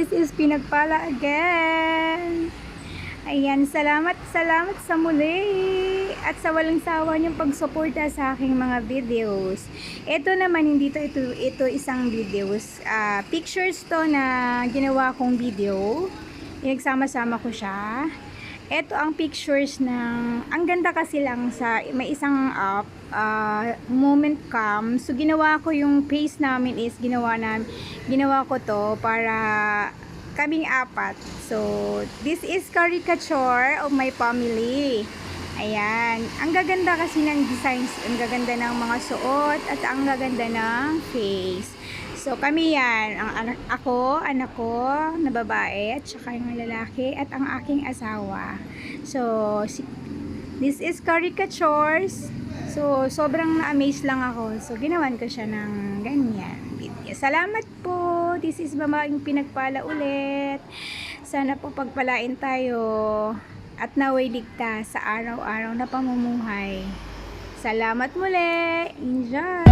This is Pinagpala again. Ayan, salamat sa muli at sa walang sawa niyong pagsuporta sa aking mga videos. Ito naman, hindi ito isang videos. Pictures to na ginawa kong video. Pinagsama-sama ko siya. Ito ang pictures ng, ang ganda kasi lang sa, may isang app, moment cam. So, ginawa ko yung face namin is, ginawa ko to para kaming apat. So, this is caricature of my family. Ayan. Ang gaganda kasi ng designs, ang gaganda ng mga suot, at ang gaganda ng face. So, kami yan. Anak ko, na babae, at saka yung lalaki, at ang aking asawa. So, this is caricatures. So, sobrang na-amaze lang ako. So, ginawan ko siya ng ganyan. Salamat po. This is Babaeng Pinagpala ulit. Sana po pagpalain tayo at naway ligtas sa araw-araw na pamumuhay. Salamat muli. Enjoy!